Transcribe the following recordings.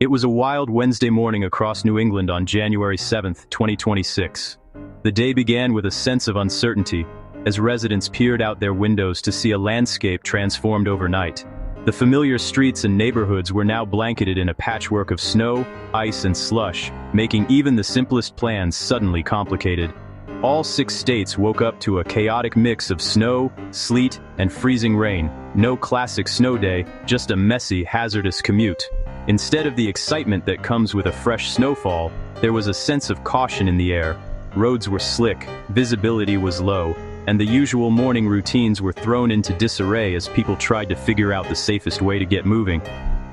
It was a wild Wednesday morning across New England on January 7, 2026. The day began with a sense of uncertainty, as residents peered out their windows to see a landscape transformed overnight. The familiar streets and neighborhoods were now blanketed in a patchwork of snow, ice, and slush, making even the simplest plans suddenly complicated. All 6 states woke up to a chaotic mix of snow, sleet, and freezing rain. No classic snow day, just a messy, hazardous commute. Instead of the excitement that comes with a fresh snowfall, there was a sense of caution in the air. Roads were slick, visibility was low, and the usual morning routines were thrown into disarray as people tried to figure out the safest way to get moving.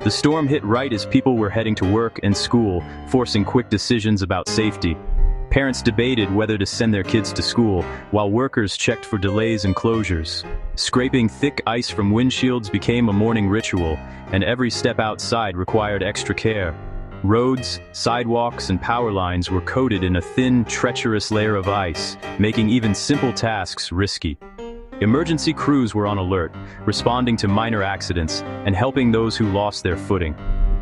The storm hit right as people were heading to work and school, forcing quick decisions about safety. Parents debated whether to send their kids to school, while workers checked for delays and closures. Scraping thick ice from windshields became a morning ritual, and every step outside required extra care. Roads, sidewalks, and power lines were coated in a thin, treacherous layer of ice, making even simple tasks risky. Emergency crews were on alert, responding to minor accidents and helping those who lost their footing.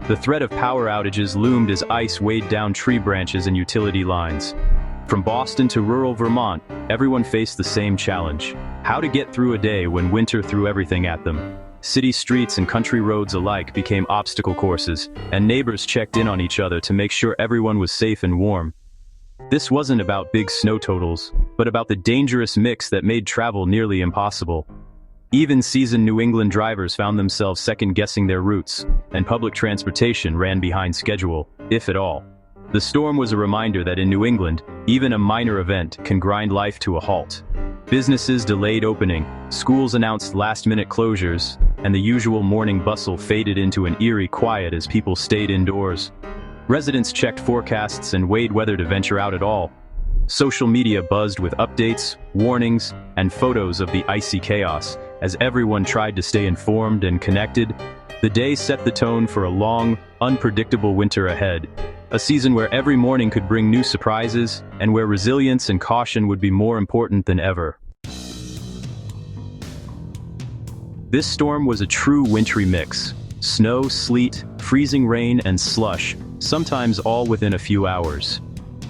The threat of power outages loomed as ice weighed down tree branches and utility lines. From Boston to rural Vermont, everyone faced the same challenge: how to get through a day when winter threw everything at them. City streets and country roads alike became obstacle courses, and neighbors checked in on each other to make sure everyone was safe and warm. This wasn't about big snow totals, but about the dangerous mix that made travel nearly impossible. Even seasoned New England drivers found themselves second-guessing their routes, and public transportation ran behind schedule, if at all. The storm was a reminder that in New England, even a minor event can grind life to a halt. Businesses delayed opening, schools announced last-minute closures, and the usual morning bustle faded into an eerie quiet as people stayed indoors. Residents checked forecasts and weighed whether to venture out at all. Social media buzzed with updates, warnings, and photos of the icy chaos, as everyone tried to stay informed and connected. The day set the tone for a long, unpredictable winter ahead, a season where every morning could bring new surprises, and where resilience and caution would be more important than ever. This storm was a true wintry mix: snow, sleet, freezing rain, and slush, sometimes all within a few hours.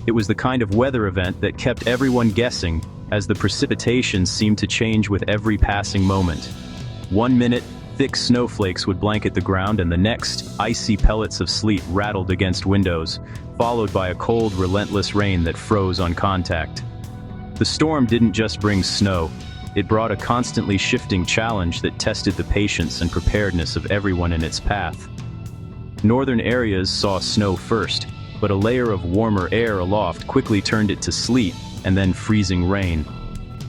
It was the kind of weather event that kept everyone guessing, as the precipitation seemed to change with every passing moment. One minute, thick snowflakes would blanket the ground, and the next, icy pellets of sleet rattled against windows, followed by a cold, relentless rain that froze on contact. The storm didn't just bring snow, it brought a constantly shifting challenge that tested the patience and preparedness of everyone in its path. Northern areas saw snow first, but a layer of warmer air aloft quickly turned it to sleet, and then freezing rain.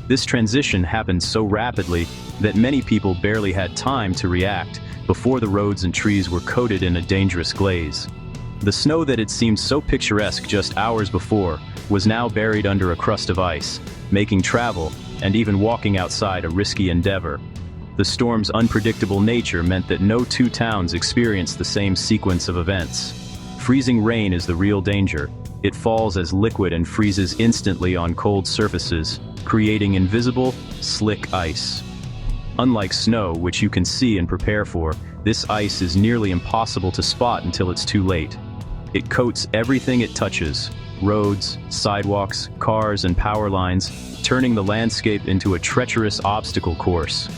This transition happened so rapidly that many people barely had time to react before the roads and trees were coated in a dangerous glaze. The snow that had seemed so picturesque just hours before was now buried under a crust of ice, making travel, and even walking outside, a risky endeavor. The storm's unpredictable nature meant that no 2 towns experienced the same sequence of events. Freezing rain is the real danger. It falls as liquid and freezes instantly on cold surfaces, creating invisible, slick ice. Unlike snow, which you can see and prepare for, this ice is nearly impossible to spot until it's too late. It coats everything it touches: roads, sidewalks, cars, and power lines, turning the landscape into a treacherous obstacle course.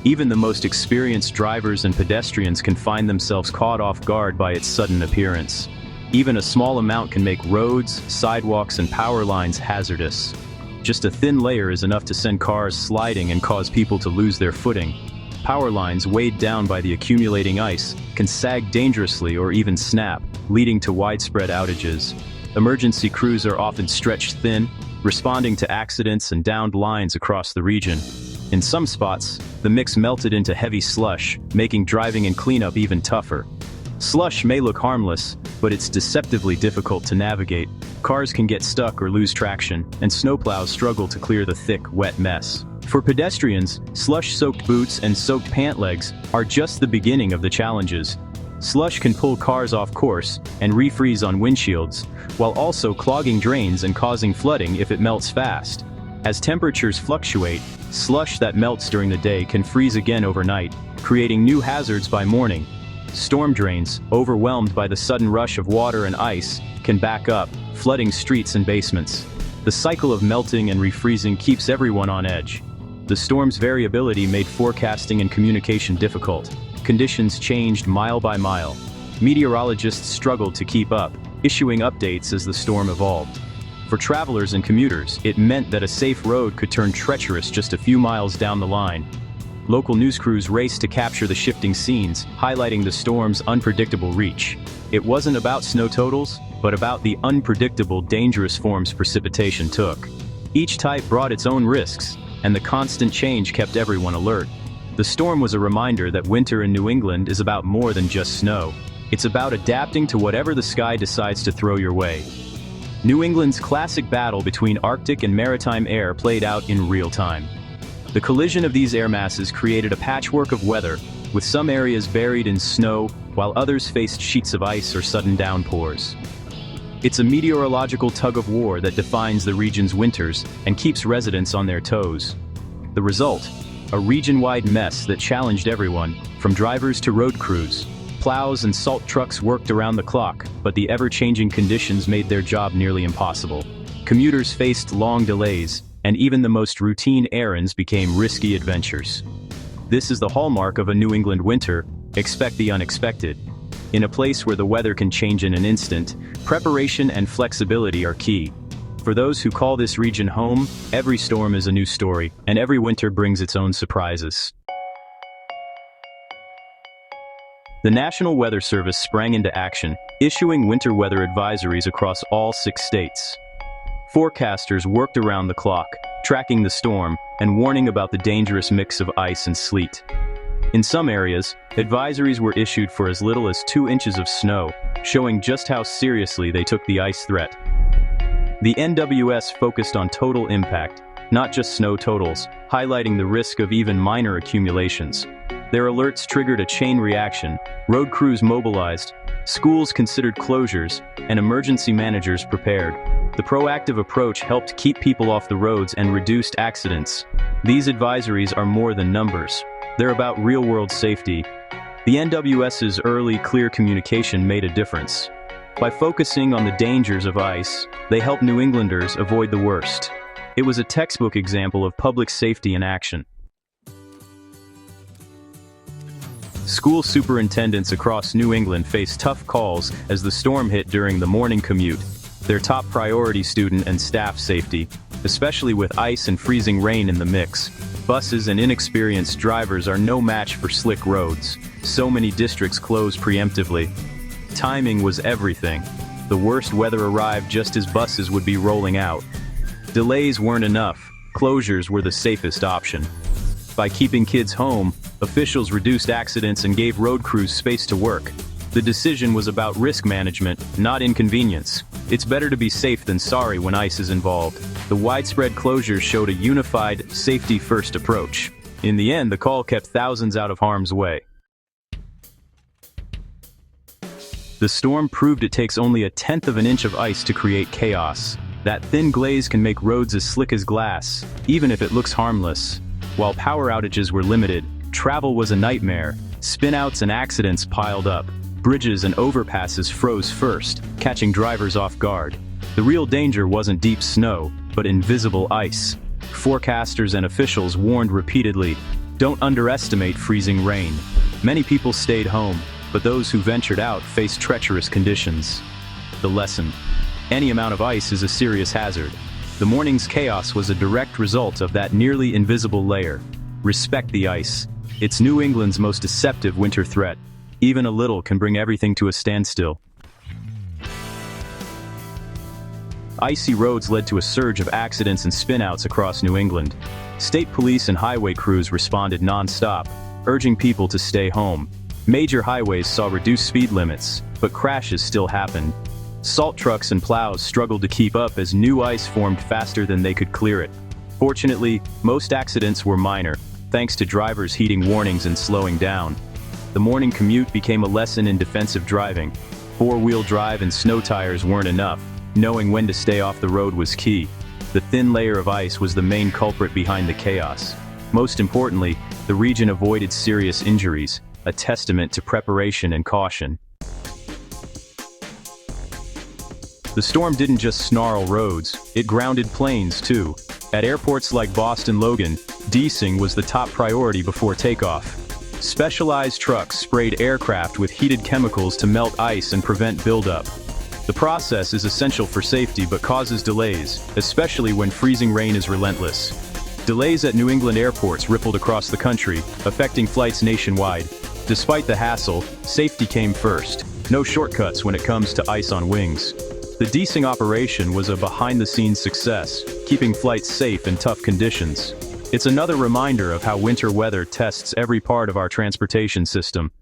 Even the most experienced drivers and pedestrians can find themselves caught off guard by its sudden appearance. Even a small amount can make roads, sidewalks, and power lines hazardous. Just a thin layer is enough to send cars sliding and cause people to lose their footing. Power lines weighed down by the accumulating ice can sag dangerously or even snap, leading to widespread outages. Emergency crews are often stretched thin, responding to accidents and downed lines across the region. In some spots, the mix melted into heavy slush, making driving and cleanup even tougher. Slush may look harmless, but it's deceptively difficult to navigate. Cars can get stuck or lose traction, and snowplows struggle to clear the thick, wet mess. For pedestrians, slush-soaked boots and soaked pant legs are just the beginning of the challenges. Slush can pull cars off course and refreeze on windshields, while also clogging drains and causing flooding if it melts fast. As temperatures fluctuate, slush that melts during the day can freeze again overnight, creating new hazards by morning. Storm drains, overwhelmed by the sudden rush of water and ice, can back up, flooding streets and basements. The cycle of melting and refreezing keeps everyone on edge. The storm's variability made forecasting and communication difficult. Conditions changed mile by mile. Meteorologists struggled to keep up, issuing updates as the storm evolved. For travelers and commuters, it meant that a safe road could turn treacherous just a few miles down the line. Local news crews raced to capture the shifting scenes, highlighting the storm's unpredictable reach. It wasn't about snow totals, but about the unpredictable, dangerous forms precipitation took. Each type brought its own risks, and the constant change kept everyone alert. The storm was a reminder that winter in New England is about more than just snow. It's about adapting to whatever the sky decides to throw your way. New England's classic battle between Arctic and maritime air played out in real time. The collision of these air masses created a patchwork of weather, with some areas buried in snow, while others faced sheets of ice or sudden downpours. It's a meteorological tug-of-war that defines the region's winters and keeps residents on their toes. The result? A region-wide mess that challenged everyone, from drivers to road crews. Plows and salt trucks worked around the clock, but the ever-changing conditions made their job nearly impossible. Commuters faced long delays, and even the most routine errands became risky adventures. This is the hallmark of a New England winter: expect the unexpected. In a place where the weather can change in an instant, preparation and flexibility are key. For those who call this region home, every storm is a new story, and every winter brings its own surprises. The National Weather Service sprang into action, issuing winter weather advisories across all 6 states. Forecasters worked around the clock, tracking the storm and warning about the dangerous mix of ice and sleet. In some areas, advisories were issued for as little as 2 inches of snow, showing just how seriously they took the ice threat. The NWS focused on total impact, not just snow totals, highlighting the risk of even minor accumulations. Their alerts triggered a chain reaction, road crews mobilized, schools considered closures, and emergency managers prepared. The proactive approach helped keep people off the roads and reduced accidents. These advisories are more than numbers. They're about real-world safety. The NWS's early, clear communication made a difference. By focusing on the dangers of ice, they helped New Englanders avoid the worst. It was a textbook example of public safety in action. School superintendents across New England faced tough calls as the storm hit during the morning commute. Their top priority: student and staff safety, especially with ice and freezing rain in the mix. Buses and inexperienced drivers are no match for slick roads. So many districts closed preemptively. Timing was everything. The worst weather arrived just as buses would be rolling out. Delays weren't enough. Closures were the safest option. By keeping kids home, officials reduced accidents and gave road crews space to work. The decision was about risk management, not inconvenience. It's better to be safe than sorry when ice is involved. The widespread closures showed a unified, safety-first approach. In the end, the call kept thousands out of harm's way. The storm proved it takes only 1/10 of an inch of ice to create chaos. That thin glaze can make roads as slick as glass, even if it looks harmless. While power outages were limited, travel was a nightmare. Spinouts and accidents piled up. Bridges and overpasses froze first, catching drivers off guard. The real danger wasn't deep snow, but invisible ice. Forecasters and officials warned repeatedly, don't underestimate freezing rain. Many people stayed home, but those who ventured out faced treacherous conditions. The lesson: any amount of ice is a serious hazard. The morning's chaos was a direct result of that nearly invisible layer. Respect the ice. It's New England's most deceptive winter threat. Even a little can bring everything to a standstill. Icy roads led to a surge of accidents and spinouts across New England. State police and highway crews responded non-stop, urging people to stay home. Major highways saw reduced speed limits, but crashes still happened. Salt trucks and plows struggled to keep up as new ice formed faster than they could clear it. Fortunately, most accidents were minor, thanks to drivers heeding warnings and slowing down. The morning commute became a lesson in defensive driving. Four-wheel drive and snow tires weren't enough. Knowing when to stay off the road was key. The thin layer of ice was the main culprit behind the chaos. Most importantly, the region avoided serious injuries. a testament to preparation and caution. The storm didn't just snarl roads, it grounded planes too. At airports like Boston Logan, de-icing was the top priority before takeoff. Specialized trucks sprayed aircraft with heated chemicals to melt ice and prevent buildup. The process is essential for safety but causes delays, especially when freezing rain is relentless. Delays at New England airports rippled across the country, affecting flights nationwide. Despite the hassle, safety came first. No shortcuts when it comes to ice on wings. The de-icing operation was a behind-the-scenes success, keeping flights safe in tough conditions. It's another reminder of how winter weather tests every part of our transportation system.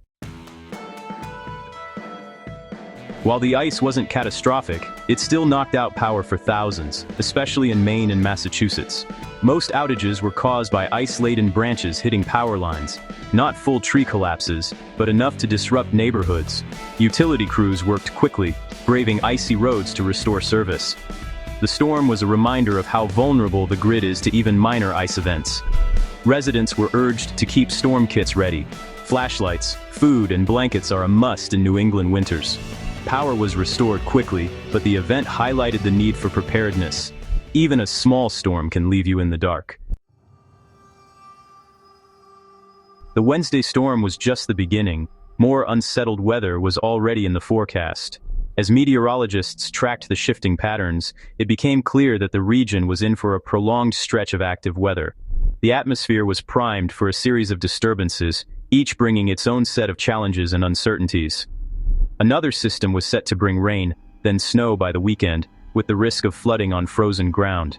While the ice wasn't catastrophic, it still knocked out power for thousands, especially in Maine and Massachusetts. Most outages were caused by ice-laden branches hitting power lines. Not full tree collapses, but enough to disrupt neighborhoods. Utility crews worked quickly, braving icy roads to restore service. The storm was a reminder of how vulnerable the grid is to even minor ice events. Residents were urged to keep storm kits ready. Flashlights, food, and blankets are a must in New England winters. Power was restored quickly, but the event highlighted the need for preparedness. Even a small storm can leave you in the dark. The Wednesday storm was just the beginning. More unsettled weather was already in the forecast. As meteorologists tracked the shifting patterns, it became clear that the region was in for a prolonged stretch of active weather. The atmosphere was primed for a series of disturbances, each bringing its own set of challenges and uncertainties. Another system was set to bring rain, then snow by the weekend, with the risk of flooding on frozen ground.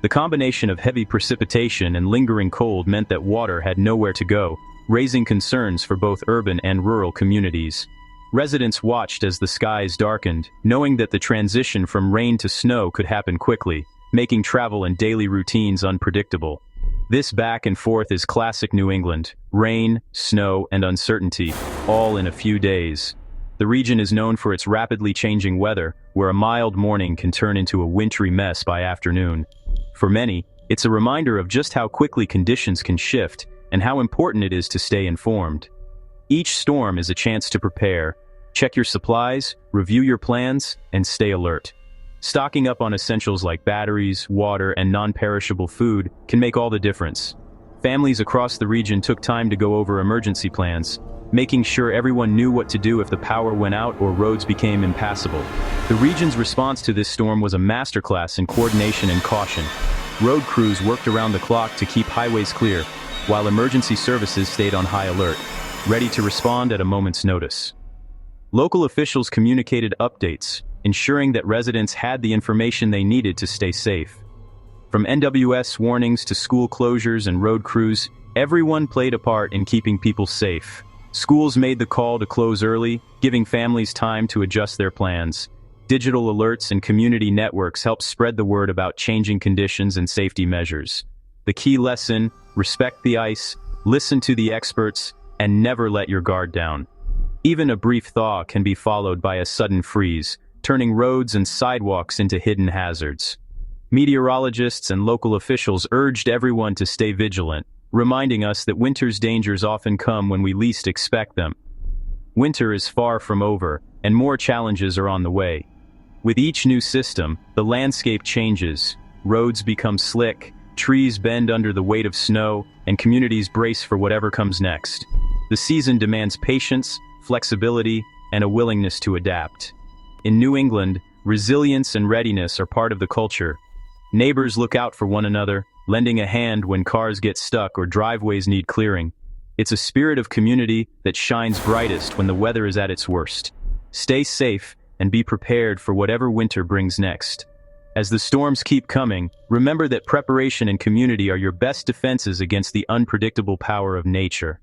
The combination of heavy precipitation and lingering cold meant that water had nowhere to go, raising concerns for both urban and rural communities. Residents watched as the skies darkened, knowing that the transition from rain to snow could happen quickly, making travel and daily routines unpredictable. This back and forth is classic New England: rain, snow, and uncertainty, all in a few days. The region is known for its rapidly changing weather, where a mild morning can turn into a wintry mess by afternoon. For many, it's a reminder of just how quickly conditions can shift and how important it is to stay informed. Each storm is a chance to prepare. Check your supplies, review your plans, and stay alert. Stocking up on essentials like batteries, water, and non-perishable food can make all the difference. Families across the region took time to go over emergency plans, making sure everyone knew what to do if the power went out or roads became impassable. The region's response to this storm was a masterclass in coordination and caution. Road crews worked around the clock to keep highways clear, while emergency services stayed on high alert, ready to respond at a moment's notice. Local officials communicated updates, ensuring that residents had the information they needed to stay safe. From NWS warnings to school closures and road crews, everyone played a part in keeping people safe. Schools made the call to close early, giving families time to adjust their plans. Digital alerts and community networks helped spread the word about changing conditions and safety measures. The key lesson: respect the ice, listen to the experts, and never let your guard down. Even a brief thaw can be followed by a sudden freeze, turning roads and sidewalks into hidden hazards. Meteorologists and local officials urged everyone to stay vigilant, reminding us that winter's dangers often come when we least expect them. Winter is far from over, and more challenges are on the way. With each new system, the landscape changes. Roads become slick, trees bend under the weight of snow, and communities brace for whatever comes next. The season demands patience, flexibility, and a willingness to adapt. In New England, resilience and readiness are part of the culture. Neighbors look out for one another, lending a hand when cars get stuck or driveways need clearing. It's a spirit of community that shines brightest when the weather is at its worst. Stay safe and be prepared for whatever winter brings next. As the storms keep coming, remember that preparation and community are your best defenses against the unpredictable power of nature.